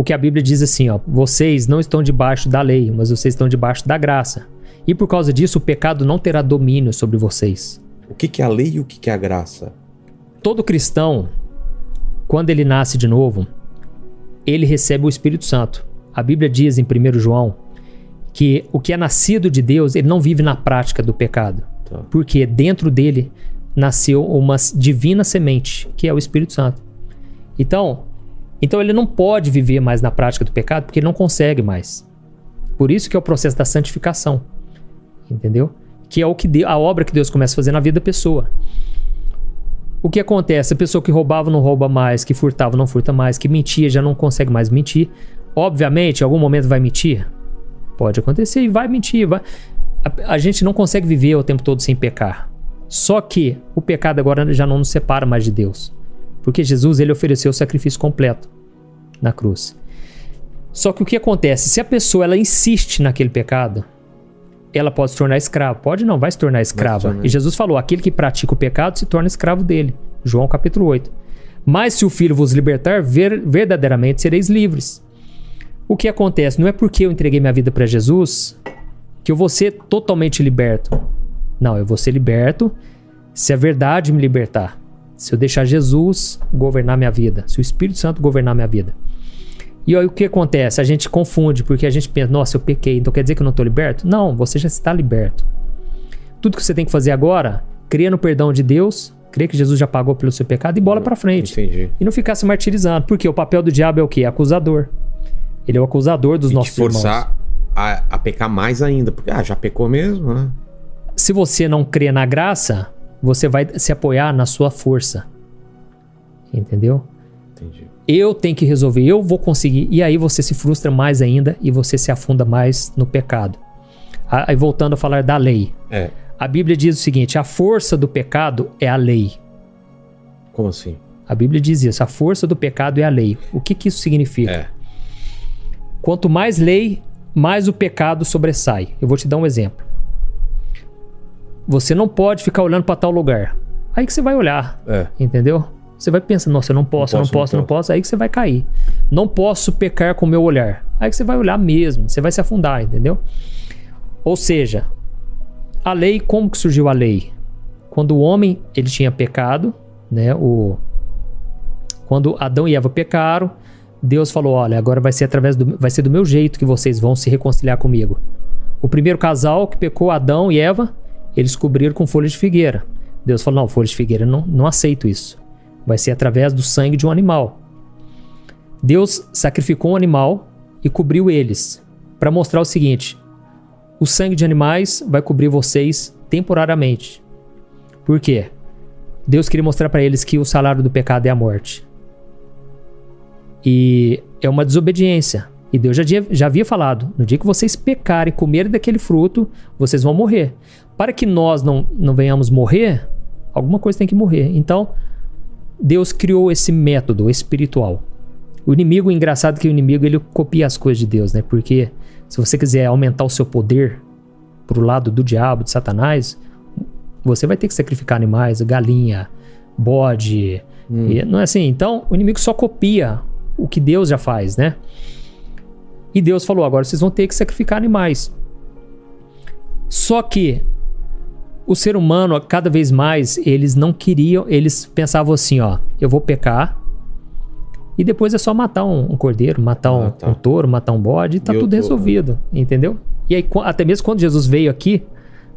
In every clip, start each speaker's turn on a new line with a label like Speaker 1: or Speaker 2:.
Speaker 1: o que a Bíblia diz assim, ó, vocês não estão debaixo da lei, mas vocês estão debaixo da graça. E por causa disso, o pecado não terá domínio sobre vocês.
Speaker 2: O que é a lei e o que é a graça?
Speaker 1: Todo cristão, quando ele nasce de novo, ele recebe o Espírito Santo. A Bíblia diz em 1 João que o que é nascido de Deus, ele não vive na prática do pecado.
Speaker 2: Tá.
Speaker 1: Porque dentro dele nasceu uma divina semente, que é o Espírito Santo. Então ele não pode viver mais na prática do pecado, porque ele não consegue mais. Por isso que é o processo da santificação. Entendeu? Que é a obra que Deus começa a fazer na vida da pessoa. O que acontece? A pessoa que roubava não rouba mais, que furtava não furta mais, que mentia já não consegue mais mentir. Obviamente, em algum momento vai mentir. Pode acontecer e vai mentir. A gente não consegue viver o tempo todo sem pecar. Só que o pecado agora já não nos separa mais de Deus. Porque Jesus, ele ofereceu o sacrifício completo na cruz. Só que o que acontece? Se a pessoa ela insiste naquele pecado, ela pode se tornar escrava. Pode não, vai se tornar escrava. E Jesus falou, aquele que pratica o pecado se torna escravo dele. João capítulo 8. Mas se o Filho vos libertar, verdadeiramente sereis livres. O que acontece? Não é porque eu entreguei minha vida para Jesus que eu vou ser totalmente liberto. Não, eu vou ser liberto se a verdade me libertar. Se eu deixar Jesus governar minha vida. Se o Espírito Santo governar minha vida. E aí o que acontece? A gente confunde, porque a gente pensa, nossa, eu pequei, então quer dizer que eu não estou liberto? Não, você já está liberto. Tudo que você tem que fazer agora, crer no perdão de Deus, crer que Jesus já pagou pelo seu pecado e bola pra frente.
Speaker 2: Entendi.
Speaker 1: E não ficar se martirizando, porque o papel do diabo é o quê? Acusador. Ele é o acusador dos nossos irmãos.
Speaker 2: E forçar a pecar mais ainda, porque já pecou mesmo, né?
Speaker 1: Se você não crê na graça, você vai se apoiar na sua força. Entendeu?
Speaker 2: Entendi.
Speaker 1: Eu tenho que resolver, eu vou conseguir. E aí você se frustra mais ainda e você se afunda mais no pecado. Aí voltando a falar da lei. A Bíblia diz o seguinte, a força do pecado é a lei.
Speaker 2: Como assim?
Speaker 1: A Bíblia diz isso, a força do pecado é a lei. O que isso significa? Quanto mais lei, mais o pecado sobressai. Eu vou te dar um exemplo. Você não pode ficar olhando para tal lugar. Aí que você vai olhar, entendeu? Você vai pensar, nossa, eu não posso. Aí que você vai cair. Não posso pecar com o meu olhar. Aí que você vai olhar mesmo. Você vai se afundar, entendeu? Ou seja, a lei, como que surgiu a lei? Quando o homem, ele tinha pecado, né? Quando Adão e Eva pecaram, Deus falou, olha, agora vai ser do meu jeito que vocês vão se reconciliar comigo. O primeiro casal que pecou, Adão e Eva, eles cobriram com folha de figueira. Deus falou, não, folha de figueira, não aceito isso. Vai ser através do sangue de um animal. Deus sacrificou um animal e cobriu eles, para mostrar o seguinte, o sangue de animais vai cobrir vocês temporariamente. Por quê? Deus queria mostrar para eles que o salário do pecado é a morte. E é uma desobediência. E Deus já havia falado, no dia que vocês pecarem e comerem daquele fruto, vocês vão morrer. Para que nós não venhamos morrer, alguma coisa tem que morrer. Então, Deus criou esse método espiritual. O inimigo, engraçado que o inimigo, ele copia as coisas de Deus, né? Porque se você quiser aumentar o seu poder pro lado do diabo, de Satanás, você vai ter que sacrificar animais, galinha, bode. E não é assim? Então, o inimigo só copia o que Deus já faz, né? E Deus falou, agora vocês vão ter que sacrificar animais. Só que o ser humano, cada vez mais, eles não queriam, eles pensavam assim, ó, eu vou pecar e depois é só matar um cordeiro, matar um touro, matar um bode e tá tudo resolvido, entendeu? E aí, até mesmo quando Jesus veio aqui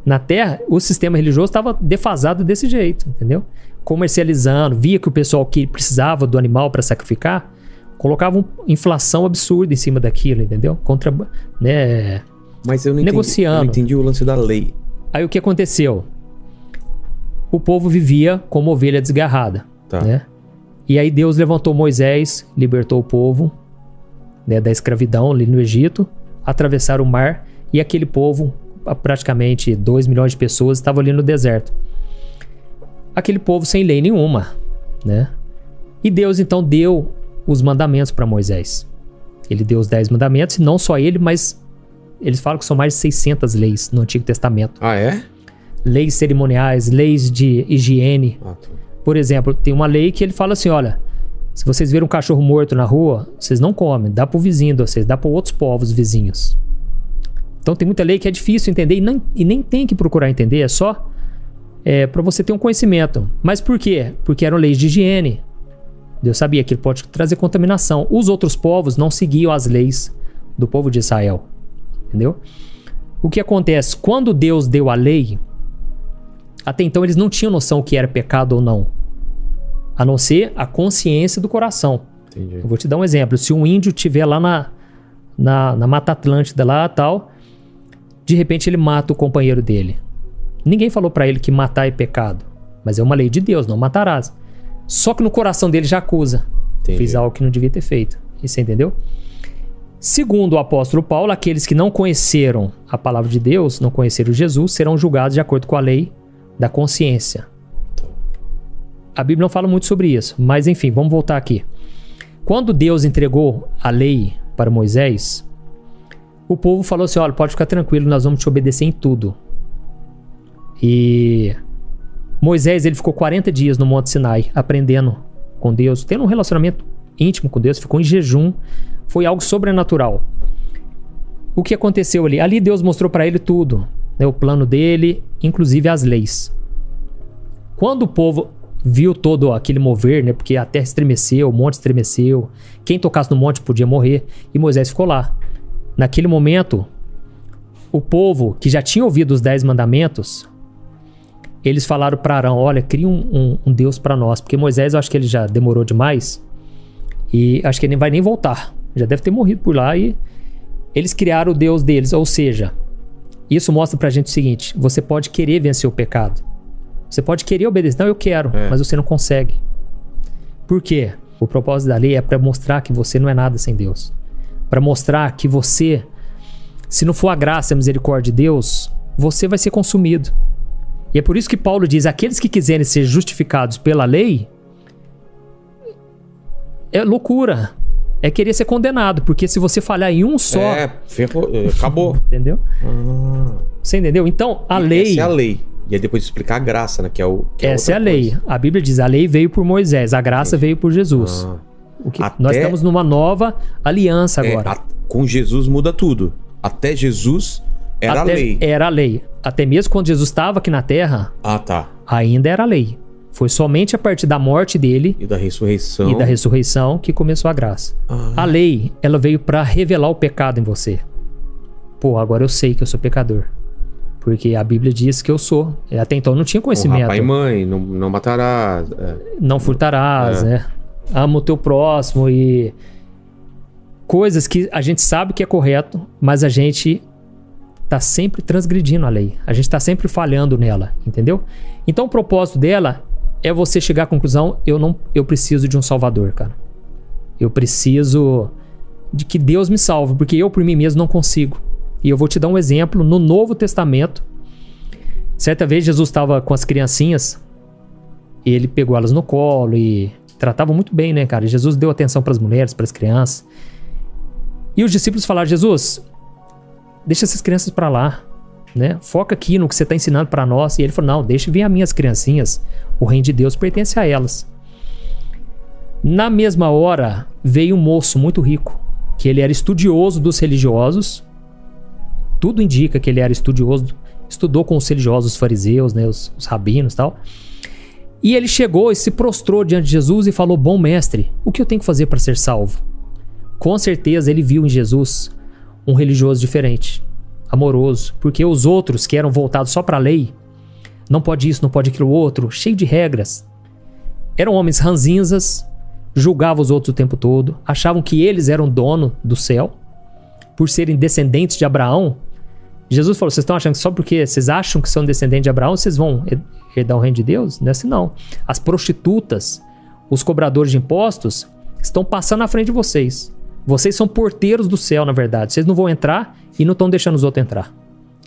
Speaker 1: na Terra, o sistema religioso estava defasado desse jeito, entendeu? Comercializando, via que o pessoal que precisava do animal para sacrificar, colocava uma inflação absurda em cima daquilo, entendeu?
Speaker 2: Mas eu não
Speaker 1: negociando.
Speaker 2: Eu não entendi o lance da lei.
Speaker 1: Aí o que aconteceu? O povo vivia como ovelha desgarrada, né? E aí Deus levantou Moisés, libertou o povo, né, da escravidão ali no Egito, atravessaram o mar e aquele povo, praticamente 2 milhões de pessoas, estavam ali no deserto. Aquele povo sem lei nenhuma, né? E Deus então deu os mandamentos para Moisés. Ele deu os 10 mandamentos, e não só ele, mas eles falam que são mais de 600 leis no Antigo Testamento.
Speaker 2: Ah, é?
Speaker 1: Leis cerimoniais, leis de higiene. Por exemplo, tem uma lei que ele fala assim, olha, Se vocês verem um cachorro morto na rua, vocês não comem, dá pro vizinho de vocês, dá para outros povos vizinhos. Então tem muita lei que é difícil entender e nem tem que procurar entender, é só para você ter um conhecimento. Mas por quê? Porque eram leis de higiene. Deus sabia que ele pode trazer contaminação. Os outros povos não seguiam as leis do povo de Israel. Entendeu? O que acontece? Quando Deus deu a lei, até então eles não tinham noção o que era pecado ou não. A não ser a consciência do coração.
Speaker 2: Entendi.
Speaker 1: Eu vou te dar um exemplo. Se um índio estiver lá na Mata Atlântida lá tal, de repente ele mata o companheiro dele. Ninguém falou pra ele que matar é pecado. Mas é uma lei de Deus, não matarás. Só que no coração dele já acusa.
Speaker 2: Entendi.
Speaker 1: Fiz algo que não devia ter feito. E você entendeu? Segundo o apóstolo Paulo, aqueles que não conheceram a palavra de Deus, não conheceram Jesus, serão julgados de acordo com a lei da consciência. A Bíblia não fala muito sobre isso, mas enfim, vamos voltar aqui. Quando Deus entregou a lei para Moisés, o povo falou assim, olha, pode ficar tranquilo, nós vamos te obedecer em tudo. E Moisés, ele ficou 40 dias no Monte Sinai, aprendendo com Deus, tendo um relacionamento íntimo com Deus, ficou em jejum, foi algo sobrenatural. O que aconteceu ali? Ali Deus mostrou para ele tudo, né, o plano dele, inclusive as leis. Quando o povo viu todo aquele mover, né, porque a terra estremeceu, o monte estremeceu, quem tocasse no monte podia morrer, e Moisés ficou lá. Naquele momento, o povo que já tinha ouvido os 10 mandamentos, eles falaram para Arão, olha, cria um Deus para nós, porque Moisés, eu acho que ele já demorou demais, e acho que ele nem vai nem voltar, já deve ter morrido por lá, e eles criaram o Deus deles, ou seja, isso mostra pra gente o seguinte, você pode querer vencer o pecado, você pode querer obedecer, não, eu quero, mas você não consegue. Por quê? O propósito da lei é para mostrar que você não é nada sem Deus, para mostrar que você, se não for a graça e a misericórdia de Deus, você vai ser consumido. E é por isso que Paulo diz, aqueles que quiserem ser justificados pela lei, é loucura, é querer ser condenado, porque se você falhar em um só...
Speaker 2: ferrou, acabou.
Speaker 1: Entendeu? Você entendeu? Então, a lei...
Speaker 2: Essa é a lei. E aí depois explicar a graça, né?
Speaker 1: Essa é a lei. Coisa. A Bíblia diz, a lei veio por Moisés, a graça veio por Jesus. Nós estamos numa nova aliança agora.
Speaker 2: Com Jesus muda tudo. Até Jesus era a lei.
Speaker 1: Era a lei. Até mesmo quando Jesus estava aqui na terra, ainda era a lei. Foi somente a partir da morte dele
Speaker 2: e da ressurreição
Speaker 1: que começou a graça. A lei, ela veio para revelar o pecado em você. Pô, agora eu sei que eu sou pecador. Porque a Bíblia diz que eu sou. Até então eu não tinha conhecimento.
Speaker 2: Honrar pai e mãe, não matarás.
Speaker 1: Não furtarás, né? Ama o teu próximo e... Coisas que a gente sabe que é correto, mas a gente tá sempre transgredindo a lei. A gente tá sempre falhando nela, entendeu? Então o propósito dela é você chegar à conclusão, eu preciso de um salvador, cara. Eu preciso de que Deus me salve, porque eu por mim mesmo não consigo. E eu vou te dar um exemplo no Novo Testamento. Certa vez Jesus estava com as criancinhas, e ele pegou elas no colo e tratava muito bem, né, cara? Jesus deu atenção para as mulheres, para as crianças. E os discípulos falaram, Jesus, deixa essas crianças para lá, né? Foca aqui no que você está ensinando para nós. E ele falou, não, deixa vir as minhas criancinhas, o reino de Deus pertence a elas. Na mesma hora, veio um moço muito rico, que ele era estudioso dos religiosos. Tudo indica que ele era estudioso, estudou com os religiosos, os fariseus, né, os rabinos e tal. E ele chegou e se prostrou diante de Jesus e falou, bom mestre, o que eu tenho que fazer para ser salvo? Com certeza ele viu em Jesus um religioso diferente, amoroso, porque os outros que eram voltados só para a lei, não pode isso, não pode aquilo outro, cheio de regras. Eram homens ranzinzas, julgavam os outros o tempo todo, achavam que eles eram dono do céu, por serem descendentes de Abraão. Jesus falou, vocês estão achando que só porque vocês acham que são descendentes de Abraão, vocês vão herdar o reino de Deus? Não é assim não. As prostitutas, os cobradores de impostos, estão passando na frente de vocês. Vocês são porteiros do céu, na verdade. Vocês não vão entrar e não estão deixando os outros entrar.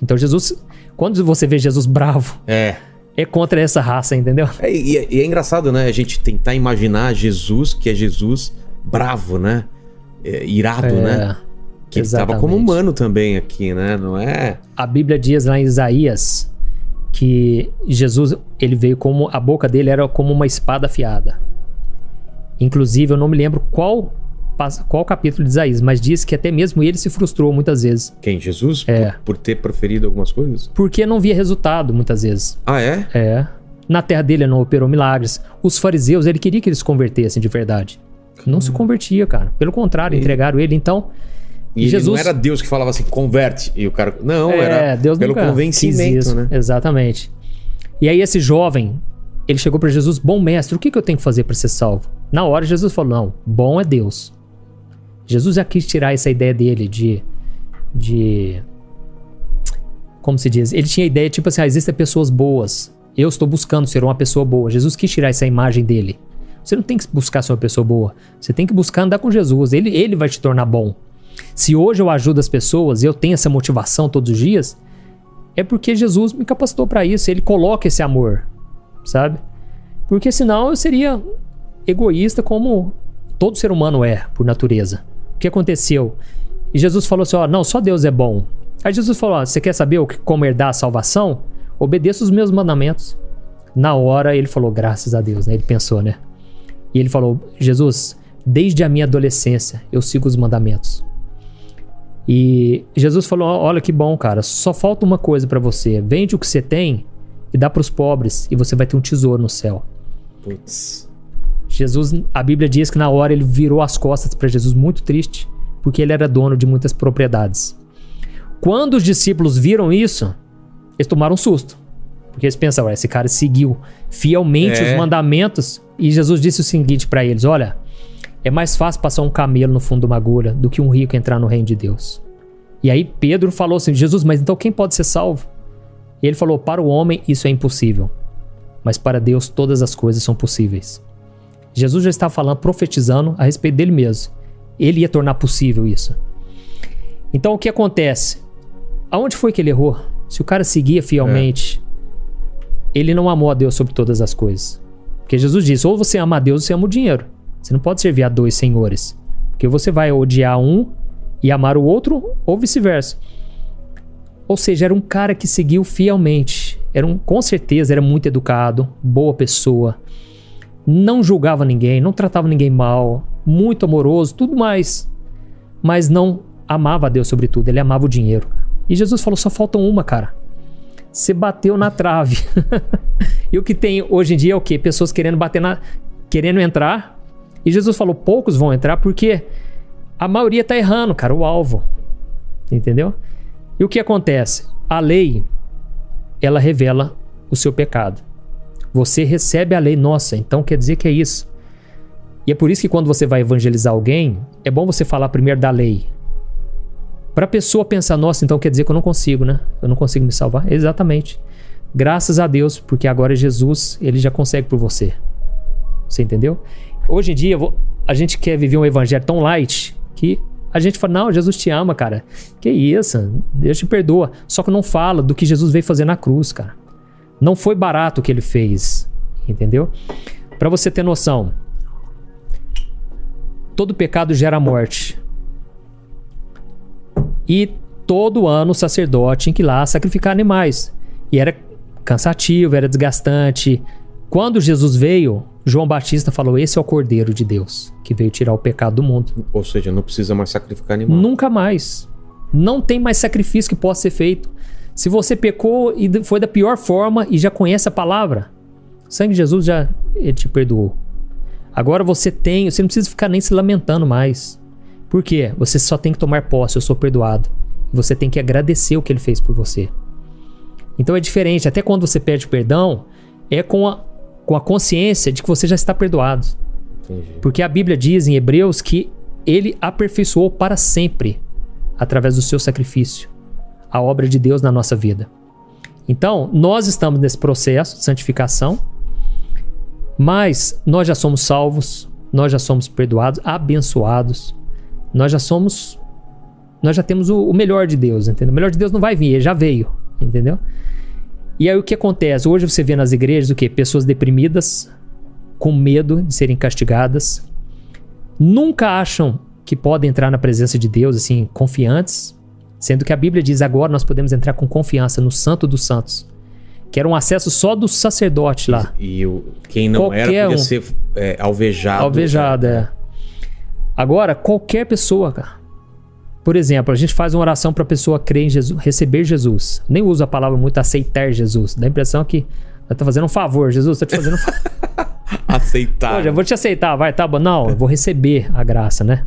Speaker 1: Então Jesus, quando você vê Jesus bravo, é contra essa raça, entendeu?
Speaker 2: E é engraçado, né? A gente tentar imaginar Jesus, que é Jesus bravo, né? Irado, né? Que ele estava como humano também aqui, né? Não é?
Speaker 1: A Bíblia diz lá em Isaías que Jesus, ele veio como... A boca dele era como uma espada afiada. Inclusive, eu não me lembro qual capítulo de Isaías, mas diz que até mesmo ele se frustrou muitas vezes.
Speaker 2: Quem? Jesus? Por ter proferido algumas coisas?
Speaker 1: Porque não via resultado muitas vezes.
Speaker 2: Ah, é?
Speaker 1: É. Na terra dele ele não operou milagres. Os fariseus, ele queria que eles se convertessem de verdade. Não se convertia, cara. Pelo contrário, entregaram ele. Então,
Speaker 2: e Jesus... não era Deus que falava assim, converte. E o cara... Não, era
Speaker 1: Deus
Speaker 2: pelo convencimento, né?
Speaker 1: Exatamente. E aí esse jovem, ele chegou para Jesus, bom mestre, o que eu tenho que fazer para ser salvo? Na hora Jesus falou, não, bom é Deus. Jesus já quis tirar essa ideia dele de... Como se diz? Ele tinha a ideia, tipo assim, existem pessoas boas. Eu estou buscando ser uma pessoa boa. Jesus quis tirar essa imagem dele. Você não tem que buscar ser uma pessoa boa. Você tem que buscar andar com Jesus. Ele vai te tornar bom. Se hoje eu ajudo as pessoas e eu tenho essa motivação todos os dias, é porque Jesus me capacitou para isso. Ele coloca esse amor, sabe? Porque senão eu seria egoísta como todo ser humano é, por natureza. O que aconteceu? E Jesus falou assim, não, só Deus é bom. Aí Jesus falou, você quer saber como herdar a salvação? Obedeça os meus mandamentos. Na hora ele falou, graças a Deus, né? Ele pensou, né? E ele falou, Jesus, desde a minha adolescência eu sigo os mandamentos. E Jesus falou, olha que bom, cara, só falta uma coisa pra você. Vende o que você tem e dá pros pobres e você vai ter um tesouro no céu.
Speaker 2: Putz.
Speaker 1: Jesus, a Bíblia diz que na hora ele virou as costas pra Jesus muito triste, porque ele era dono de muitas propriedades. Quando os discípulos viram isso, eles tomaram um susto. Porque eles pensaram, esse cara seguiu fielmente os mandamentos. E Jesus disse o seguinte pra eles, olha, é mais fácil passar um camelo no fundo de uma agulha do que um rico entrar no reino de Deus. E aí Pedro falou assim, Jesus, mas então quem pode ser salvo? E ele falou, para o homem isso é impossível, mas para Deus todas as coisas são possíveis. Jesus já estava falando, profetizando a respeito dele mesmo. Ele ia tornar possível isso. Então o que acontece? Aonde foi que ele errou? Se o cara seguia fielmente, ele não amou a Deus sobre todas as coisas. Porque Jesus disse, ou você ama a Deus ou você ama o dinheiro. Você não pode servir a dois senhores. Porque você vai odiar um e amar o outro, ou vice-versa. Ou seja, era um cara que seguiu fielmente. Com certeza era muito educado, boa pessoa. Não julgava ninguém, não tratava ninguém mal. Muito amoroso, tudo mais. Mas não amava a Deus sobre tudo, ele amava o dinheiro. E Jesus falou, só falta uma, cara. Você bateu na trave. E o que tem hoje em dia é o quê? Pessoas querendo querendo entrar. E Jesus falou, poucos vão entrar porque a maioria tá errando, cara, o alvo. Entendeu? E o que acontece? A lei, ela revela o seu pecado. Você recebe a lei, nossa, então quer dizer que é isso. E é por isso que quando você vai evangelizar alguém, é bom você falar primeiro da lei. Para a pessoa pensar, nossa, então quer dizer que eu não consigo, né? Eu não consigo me salvar. Exatamente. Graças a Deus, porque agora Jesus, ele já consegue por você. Você entendeu? Hoje em dia, a gente quer viver um evangelho tão light que a gente fala, não, Jesus te ama, cara. Que isso? Deus te perdoa. Só que não fala do que Jesus veio fazer na cruz, cara. Não foi barato o que ele fez. Entendeu? Para você ter noção, todo pecado gera morte. E todo ano o sacerdote tinha que ir lá sacrificar animais. E era cansativo, era desgastante. Quando Jesus veio, João Batista falou, esse é o Cordeiro de Deus, que veio tirar o pecado do mundo.
Speaker 2: Ou seja, não precisa mais sacrificar animal.
Speaker 1: Nunca mais. Não tem mais sacrifício que possa ser feito. Se você pecou e foi da pior forma e já conhece a palavra, o sangue de Jesus ele te perdoou. Agora você não precisa ficar nem se lamentando mais. Por quê? Você só tem que tomar posse, eu sou perdoado. Você tem que agradecer o que ele fez por você. Então é diferente, até quando você pede perdão, é com a consciência de que você já está perdoado.
Speaker 2: Entendi.
Speaker 1: Porque a Bíblia diz em Hebreus que ele aperfeiçoou para sempre, através do seu sacrifício, a obra de Deus na nossa vida. Então, nós estamos nesse processo de santificação, mas nós já somos salvos, nós já somos perdoados, abençoados. Nós já temos o melhor de Deus, entendeu? O melhor de Deus não vai vir, ele já veio, entendeu? E aí o que acontece? Hoje você vê nas igrejas o quê? Pessoas deprimidas, com medo de serem castigadas, nunca acham que podem entrar na presença de Deus, assim, confiantes, sendo que a Bíblia diz agora nós podemos entrar com confiança no Santo dos Santos. que era um acesso só do sacerdote lá.
Speaker 2: E quem não era podia ser alvejado.
Speaker 1: Alvejado, Agora, qualquer pessoa, cara. Por exemplo, a gente faz uma oração para a pessoa crer em Jesus, receber Jesus. Nem uso a palavra muito aceitar Jesus. Dá a impressão que ela tá fazendo um favor. Jesus tá te fazendo um favor.
Speaker 2: Aceitar.
Speaker 1: Hoje eu vou te aceitar, vai, tá bom. Não, eu vou receber a graça, né?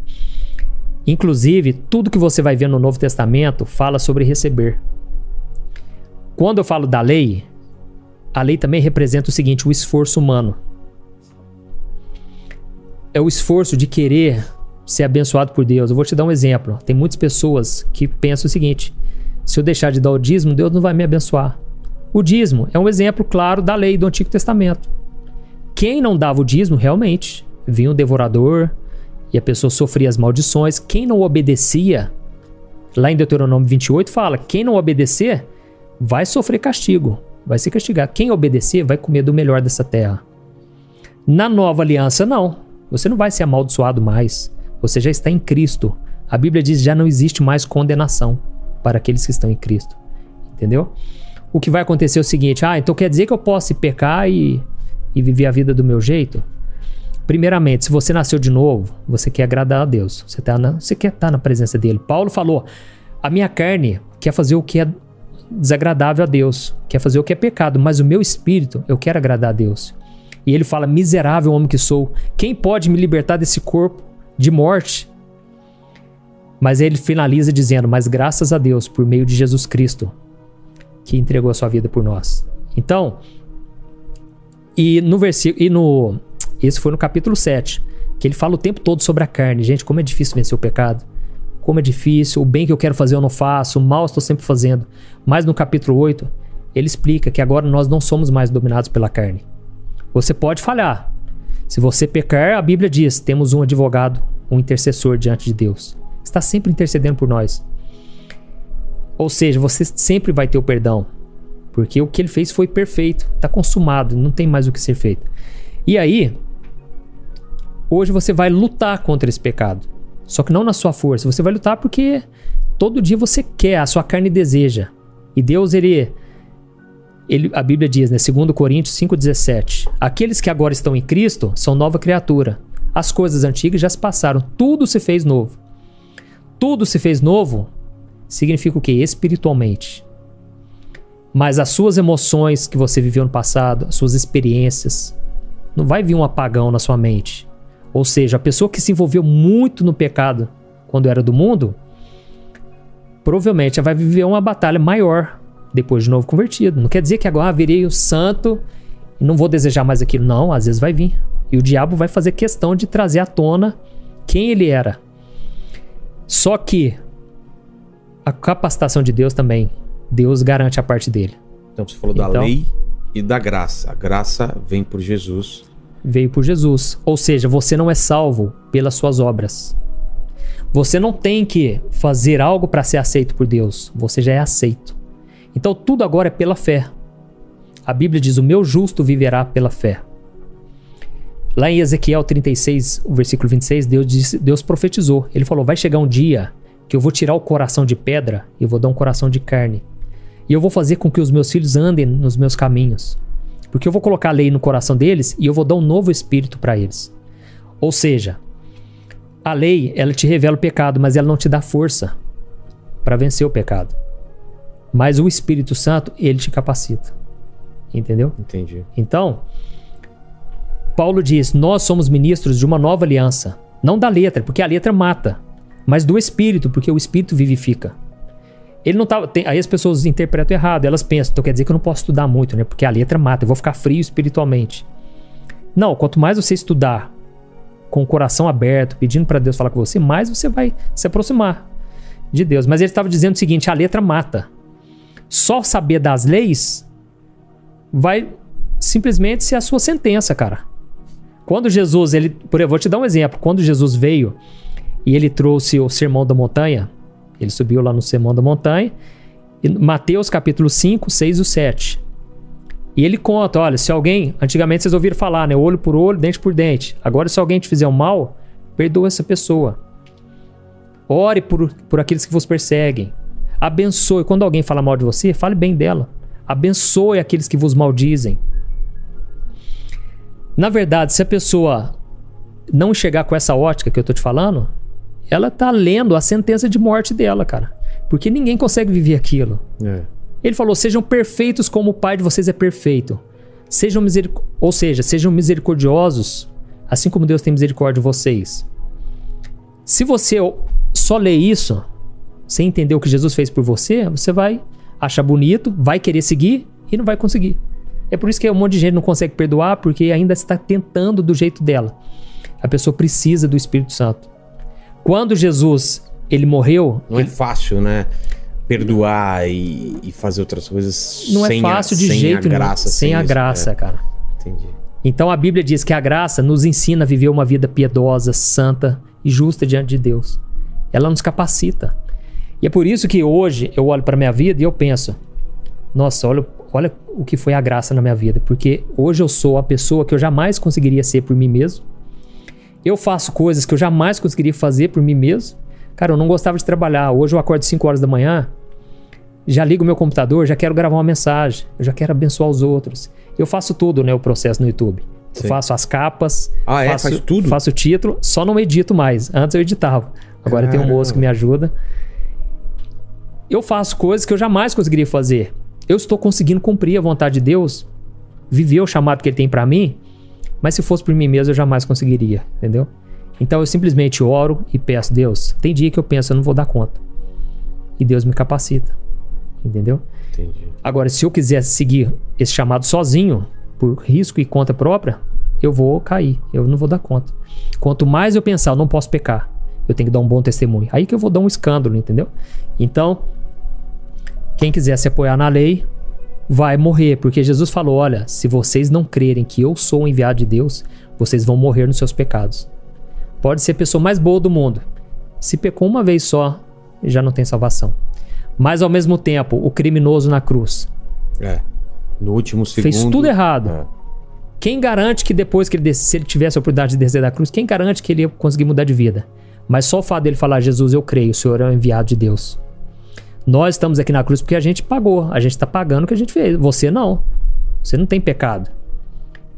Speaker 1: Inclusive, tudo que você vai ver no Novo Testamento fala sobre receber. Quando eu falo da lei, a lei também representa o seguinte, o esforço humano. É o esforço de querer ser abençoado por Deus. Eu vou te dar um exemplo. Tem muitas pessoas que pensam o seguinte, se eu deixar de dar o dízimo, Deus não vai me abençoar. O dízimo é um exemplo claro da lei do Antigo Testamento. Quem não dava o dízimo, realmente, vinha um devorador e a pessoa sofria as maldições. Quem não obedecia, lá em Deuteronômio 28 fala, quem não obedecer vai sofrer castigo, vai se castigar. Quem obedecer vai comer do melhor dessa terra. Na nova aliança, não. Você não vai ser amaldiçoado mais. Você já está em Cristo. A Bíblia diz que já não existe mais condenação para aqueles que estão em Cristo. Entendeu? O que vai acontecer é o seguinte, então quer dizer que eu posso pecar e viver a vida do meu jeito? Primeiramente, se você nasceu de novo, você quer agradar a Deus. Você quer estar na presença dele. Paulo falou, a minha carne quer fazer o que é desagradável a Deus, quer fazer o que é pecado, mas o meu espírito, eu quero agradar a Deus. E ele fala, miserável homem que sou, quem pode me libertar desse corpo de morte? Mas ele finaliza dizendo, mas graças a Deus, por meio de Jesus Cristo, que entregou a sua vida por nós. Então, esse foi no capítulo 7, que ele fala o tempo todo sobre a carne. Gente, como é difícil vencer o pecado. Como é difícil, o bem que eu quero fazer eu não faço, o mal eu estou sempre fazendo. Mas no capítulo 8, ele explica que agora nós não somos mais dominados pela carne. Você pode falhar. Se você pecar, a Bíblia diz, temos um advogado, um intercessor diante de Deus. Está sempre intercedendo por nós. Ou seja, você sempre vai ter o perdão. Porque o que ele fez foi perfeito, está consumado, não tem mais o que ser feito. E aí, hoje você vai lutar contra esse pecado. Só que não na sua força, você vai lutar porque todo dia você quer, a sua carne deseja. E Deus, a Bíblia diz, né, 2 Coríntios 5,17, aqueles que agora estão em Cristo são nova criatura. As coisas antigas já se passaram, tudo se fez novo. Tudo se fez novo significa o quê? Espiritualmente. Mas as suas emoções que você viveu no passado, as suas experiências, não vai vir um apagão na sua mente. Ou seja, a pessoa que se envolveu muito no pecado quando era do mundo, provavelmente ela vai viver uma batalha maior depois de novo convertido. Não quer dizer que agora virei o santo e não vou desejar mais aquilo. Não, às vezes vai vir. E o diabo vai fazer questão de trazer à tona quem ele era. Só que a capacitação de Deus também, Deus garante a parte dele.
Speaker 2: Então você falou da lei e da graça. A graça vem por Jesus.
Speaker 1: Veio por Jesus. Ou seja, você não é salvo pelas suas obras. Você não tem que fazer algo para ser aceito por Deus. Você já é aceito. Então tudo agora é pela fé. A Bíblia diz, o meu justo viverá pela fé. Lá em Ezequiel 36, o versículo 26, Deus profetizou. Ele falou, vai chegar um dia que eu vou tirar o coração de pedra e eu vou dar um coração de carne. E eu vou fazer com que os meus filhos andem nos meus caminhos. Porque eu vou colocar a lei no coração deles e eu vou dar um novo espírito para eles. Ou seja, a lei, ela te revela o pecado, mas ela não te dá força para vencer o pecado. Mas o Espírito Santo, ele te capacita. Entendeu?
Speaker 2: Entendi.
Speaker 1: Então, Paulo diz, nós somos ministros de uma nova aliança. Não da letra, porque a letra mata. Mas do Espírito, porque o Espírito vivifica. Ele não tá, aí as pessoas interpretam errado. Elas pensam, então quer dizer que eu não posso estudar muito, né? Porque a letra mata, eu vou ficar frio espiritualmente. Não, quanto mais você estudar com o coração aberto, pedindo para Deus falar com você, mais você vai se aproximar de Deus. Mas ele estava dizendo o seguinte, a letra mata. Só saber das leis vai simplesmente ser a sua sentença, cara. Quando Jesus, eu vou te dar um exemplo. Quando Jesus veio e ele trouxe o Sermão da Montanha, ele subiu lá no Sermão da Montanha, e Mateus capítulo 5, 6 e 7. E ele conta, olha, se alguém, antigamente vocês ouviram falar, né, olho por olho, dente por dente. Agora se alguém te fizer um mal, perdoa essa pessoa. Ore por aqueles que vos perseguem. Abençoe. Quando alguém fala mal de você, fale bem dela. Abençoe aqueles que vos maldizem. Na verdade, se a pessoa não chegar com essa ótica que eu tô te falando, ela tá lendo a sentença de morte dela, cara. Porque ninguém consegue viver aquilo. Ele falou, sejam perfeitos como o Pai de vocês é perfeito. Sejam misericordiosos, assim como Deus tem misericórdia de vocês. Se você só lê isso, sem entender o que Jesus fez por você, você vai achar bonito, vai querer seguir e não vai conseguir. É por isso que um monte de gente não consegue perdoar, porque ainda está tentando do jeito dela. A pessoa precisa do Espírito Santo. Quando Jesus, ele morreu...
Speaker 2: Não é fácil, né? Perdoar e fazer outras coisas
Speaker 1: não é fácil de jeito nenhum. Sem a graça, cara.
Speaker 2: Entendi.
Speaker 1: Então a Bíblia diz que a graça nos ensina a viver uma vida piedosa, santa e justa diante de Deus. Ela nos capacita. E é por isso que hoje eu olho para a minha vida e eu penso, nossa, olha o que foi a graça na minha vida. Porque hoje eu sou a pessoa que eu jamais conseguiria ser por mim mesmo. Eu faço coisas que eu jamais conseguiria fazer por mim mesmo. Cara, eu não gostava de trabalhar. Hoje eu acordo 5 horas da manhã, já ligo o meu computador, já quero gravar uma mensagem, eu já quero abençoar os outros. Eu faço tudo, né, o processo no YouTube. Eu faço as capas,
Speaker 2: faz tudo?
Speaker 1: Faço o título, só não edito mais. Antes eu editava. Agora tem um moço que me ajuda. Eu faço coisas que eu jamais conseguiria fazer. Eu estou conseguindo cumprir a vontade de Deus, viver o chamado que Ele tem para mim, mas se fosse por mim mesmo eu jamais conseguiria, entendeu? Então eu simplesmente oro e peço, Deus, tem dia que eu penso, eu não vou dar conta. E Deus me capacita, entendeu?
Speaker 2: Entendi.
Speaker 1: Agora, se eu quiser seguir esse chamado sozinho, por risco e conta própria, eu vou cair, eu não vou dar conta. Quanto mais eu pensar, eu não posso pecar, eu tenho que dar um bom testemunho. Aí que eu vou dar um escândalo, entendeu? Então, quem quiser se apoiar na lei, vai morrer, porque Jesus falou, olha, se vocês não crerem que eu sou o enviado de Deus, vocês vão morrer nos seus pecados. Pode ser a pessoa mais boa do mundo. Se pecou uma vez só, já não tem salvação. Mas ao mesmo tempo, o criminoso na cruz.
Speaker 2: No último segundo.
Speaker 1: Fez tudo errado. Quem garante que depois que ele se ele tivesse a oportunidade de descer da cruz, quem garante que ele ia conseguir mudar de vida? Mas só o fato dele falar, Jesus, eu creio, o Senhor é o enviado de Deus. Nós estamos aqui na cruz porque a gente pagou. A gente está pagando o que a gente fez. Você não. Você não tem pecado.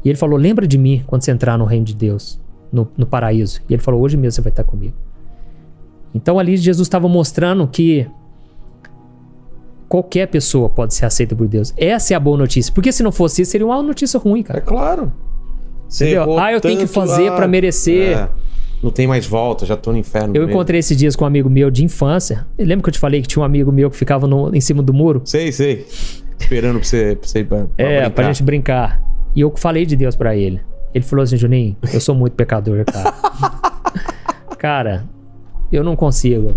Speaker 1: E ele falou, lembra de mim quando você entrar no reino de Deus. No paraíso. E ele falou, hoje mesmo você vai estar comigo. Então ali Jesus estava mostrando que qualquer pessoa pode ser aceita por Deus. Essa é a boa notícia. Porque se não fosse isso, seria uma notícia ruim, cara.
Speaker 2: É claro.
Speaker 1: Entendeu? Eu tenho que fazer para merecer.
Speaker 2: Não tem mais volta, já tô no inferno.
Speaker 1: Eu encontrei esses dias com um amigo meu de infância. Lembra que eu te falei que tinha um amigo meu que ficava em cima do muro?
Speaker 2: Sei. Esperando pra você ir
Speaker 1: pra gente brincar. E eu falei de Deus pra ele. Ele falou assim, Juninho, eu sou muito pecador, cara. Cara, eu não consigo.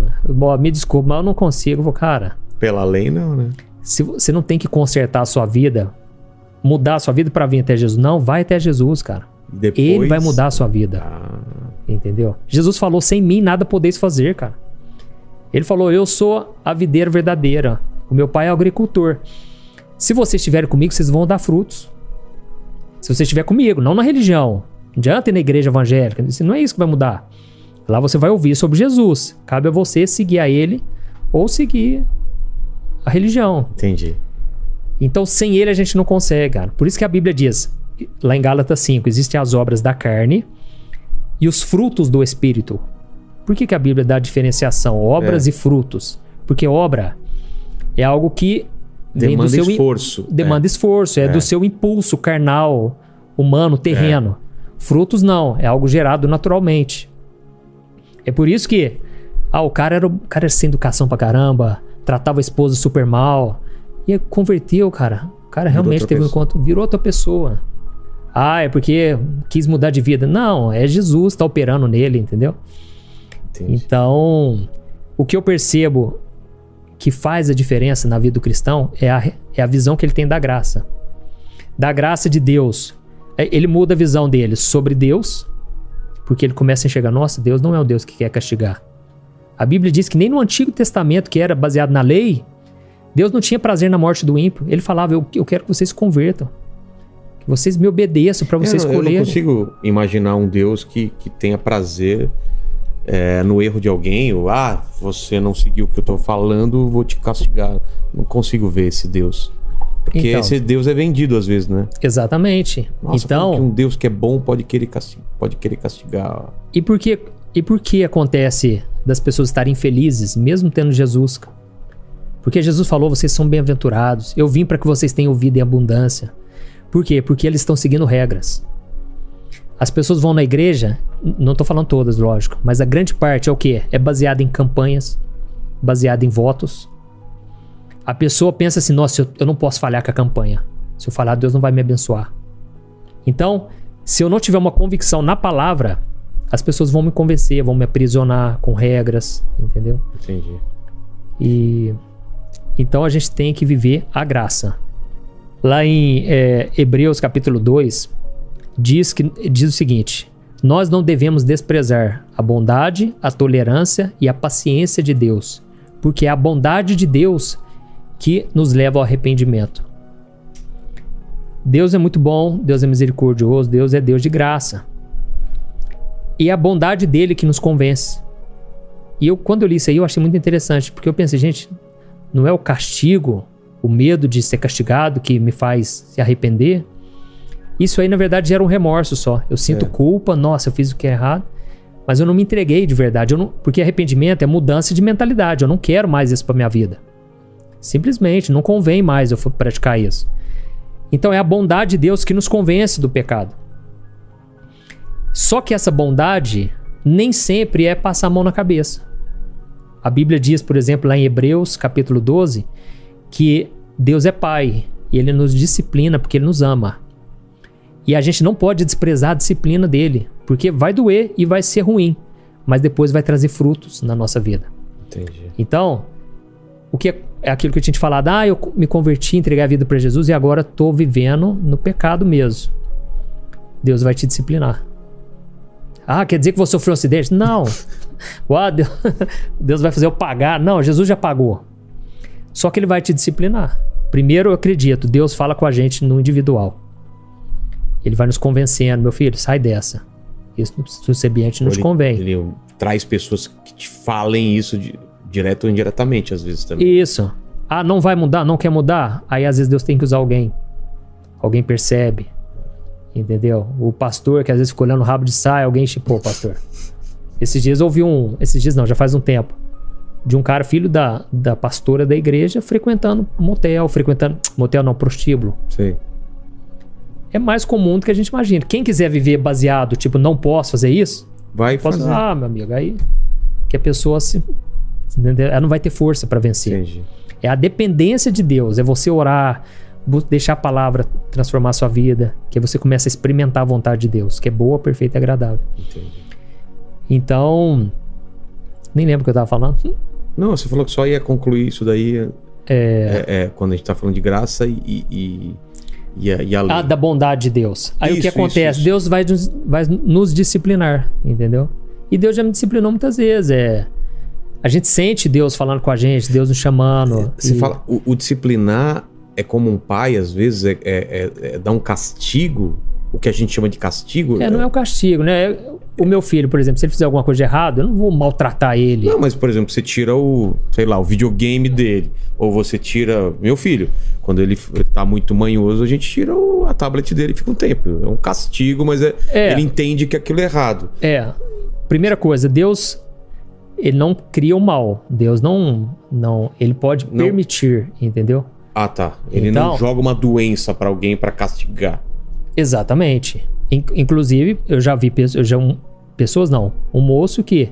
Speaker 1: Me desculpa, mas eu não consigo. Eu vou, cara...
Speaker 2: Pela lei não, né?
Speaker 1: Se você não tem que consertar a sua vida, mudar a sua vida pra vir até Jesus. Não, vai até Jesus, cara.
Speaker 2: Depois...
Speaker 1: Ele vai mudar a sua vida. Entendeu? Jesus falou, sem mim nada podeis fazer, cara. Ele falou, eu sou a videira verdadeira. O meu pai é o agricultor. Se vocês estiverem comigo, vocês vão dar frutos. Se você estiver comigo, não na religião. Não adianta ir na igreja evangélica. Não é isso que vai mudar. Lá você vai ouvir sobre Jesus. Cabe a você seguir a ele ou seguir a religião.
Speaker 2: Entendi.
Speaker 1: Então, sem ele a gente não consegue, cara. Por isso que a Bíblia diz, lá em Gálatas 5, existem as obras da carne e os frutos do Espírito. Por que a Bíblia dá diferenciação? Obras e frutos. Porque obra é algo que
Speaker 2: demanda esforço.
Speaker 1: Demanda esforço. É do seu impulso carnal, humano, terreno. Frutos não. É algo gerado naturalmente. É por isso que o cara era sem educação pra caramba, tratava a esposa super mal. E converteu, cara. O cara realmente teve um encontro, virou outra pessoa. É porque quis mudar de vida. Não, é Jesus que tá operando nele, entendeu?
Speaker 2: Entendi.
Speaker 1: Então, o que eu percebo que faz a diferença na vida do cristão é a visão que ele tem da graça. Da graça de Deus. Ele muda a visão dele sobre Deus, porque ele começa a enxergar, nossa, Deus não é o Deus que quer castigar. A Bíblia diz que nem no Antigo Testamento, que era baseado na lei, Deus não tinha prazer na morte do ímpio. Ele falava, eu quero que vocês se convertam. Que vocês me obedeçam para vocês escolherem.
Speaker 2: Eu não consigo imaginar um Deus que tenha prazer no erro de alguém. Ou, você não seguiu o que eu tô falando, vou te castigar. Não consigo ver esse Deus. Porque esse Deus é vendido às vezes, né?
Speaker 1: Exatamente.
Speaker 2: Nossa,
Speaker 1: então,
Speaker 2: que um Deus que é bom pode querer castigar.
Speaker 1: E por que acontece das pessoas estarem felizes, mesmo tendo Jesus? Porque Jesus falou, vocês são bem-aventurados. Eu vim para que vocês tenham vida em abundância. Por quê? Porque eles estão seguindo regras. As pessoas vão na igreja, não estou falando todas, lógico, mas a grande parte é o quê? É baseada em campanhas, baseada em votos. A pessoa pensa assim, nossa, eu não posso falhar com a campanha. Se eu falhar, Deus não vai me abençoar. Então, se eu não tiver uma convicção na palavra, as pessoas vão me convencer, vão me aprisionar com regras, entendeu?
Speaker 2: Entendi.
Speaker 1: Então a gente tem que viver a graça. Lá em Hebreus capítulo 2, diz o seguinte: nós não devemos desprezar a bondade, a tolerância e a paciência de Deus, porque é a bondade de Deus que nos leva ao arrependimento. Deus é muito bom, Deus é misericordioso, Deus é Deus de graça. E é a bondade dele que nos convence. E quando eu li isso aí, eu achei muito interessante, porque eu pensei, gente, não é o castigo, o medo de ser castigado que me faz se arrepender? Isso aí, na verdade, gera um remorso só. Eu sinto culpa, nossa, eu fiz o que é errado, mas eu não me entreguei de verdade. Porque arrependimento é mudança de mentalidade. Eu não quero mais isso pra minha vida. Simplesmente, não convém mais eu praticar isso. Então é a bondade de Deus que nos convence do pecado. Só que essa bondade nem sempre é passar a mão na cabeça. A Bíblia diz, por exemplo, lá em Hebreus capítulo 12, que Deus é Pai e Ele nos disciplina porque Ele nos ama. E a gente não pode desprezar a disciplina dele, porque vai doer e vai ser ruim, mas depois vai trazer frutos na nossa vida.
Speaker 2: Entendi.
Speaker 1: Então, o que é aquilo que eu tinha te falado, eu me converti, entreguei a vida para Jesus e agora estou vivendo no pecado mesmo. Deus vai te disciplinar. Quer dizer que você sofreu um acidente? Não. Deus vai fazer eu pagar. Não, Jesus já pagou. Só que Ele vai te disciplinar. Primeiro, eu acredito, Deus fala com a gente no individual. Ele vai nos convencendo, meu filho, sai dessa. Esse ambiente não te convém.
Speaker 2: Ele traz pessoas que te falem isso direto ou indiretamente, às vezes também.
Speaker 1: Isso. Não vai mudar, não quer mudar? Aí às vezes Deus tem que usar alguém. Alguém percebe. Entendeu? O pastor que às vezes fica olhando o rabo de saia, alguém chipou, pastor. Esses dias eu ouvi Esses dias não, já faz um tempo. De um cara, filho da pastora da igreja, frequentando motel. Motel não, prostíbulo.
Speaker 2: Sim.
Speaker 1: É mais comum do que a gente imagina. Quem quiser viver baseado, tipo, não posso fazer isso,
Speaker 2: vai fazer.
Speaker 1: Meu amigo, aí que a pessoa ela não vai ter força para vencer.
Speaker 2: Entendi.
Speaker 1: É a dependência de Deus, é você orar, deixar a palavra transformar a sua vida, que você começa a experimentar a vontade de Deus, que é boa, perfeita e agradável.
Speaker 2: Entendi.
Speaker 1: Então, nem lembro o que eu tava falando.
Speaker 2: Não, você falou que só ia concluir isso daí quando a gente tá falando de graça e a lei.
Speaker 1: Da bondade de Deus. Aí o que acontece?
Speaker 2: Isso.
Speaker 1: Deus vai nos disciplinar, entendeu? E Deus já me disciplinou muitas vezes. A gente sente Deus falando com a gente, Deus nos chamando.
Speaker 2: Você fala, o disciplinar é como um pai, às vezes, dar um castigo, o que a gente chama de castigo.
Speaker 1: Não é um castigo, né? O meu filho, por exemplo, se ele fizer alguma coisa de errado, eu não vou maltratar ele.
Speaker 2: Não, mas, por exemplo, você tira o videogame dele. Ou você tira... Meu filho, quando ele tá muito manhoso, a gente tira a tablet dele e fica um tempo. É um castigo, mas ele entende que aquilo é errado.
Speaker 1: Primeira coisa, Deus, Ele não cria o mal. Deus não ele pode permitir, entendeu?
Speaker 2: Tá. Ele não joga uma doença pra alguém pra castigar.
Speaker 1: Exatamente. Inclusive, eu já vi pessoas, um moço que,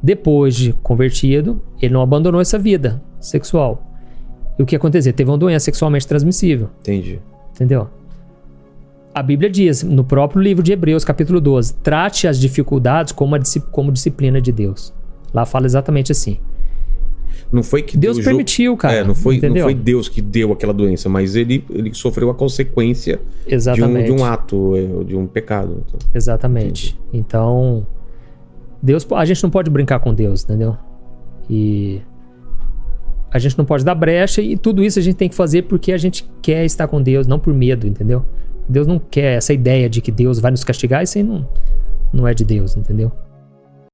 Speaker 1: depois de convertido, ele não abandonou essa vida sexual. E o que aconteceu? Teve uma doença sexualmente transmissível.
Speaker 2: Entendi.
Speaker 1: Entendeu? A Bíblia diz, no próprio livro de Hebreus, capítulo 12, trate as dificuldades como disciplina de Deus. Lá fala exatamente assim.
Speaker 2: Não foi que
Speaker 1: Deus permitiu, cara.
Speaker 2: Não foi Deus que deu aquela doença, mas ele sofreu a consequência de um ato, de um pecado.
Speaker 1: Exatamente. Entendi. Então, a gente não pode brincar com Deus, entendeu? E a gente não pode dar brecha, e tudo isso a gente tem que fazer porque a gente quer estar com Deus, não por medo, entendeu? Deus não quer essa ideia de que Deus vai nos castigar, isso aí não é de Deus, entendeu?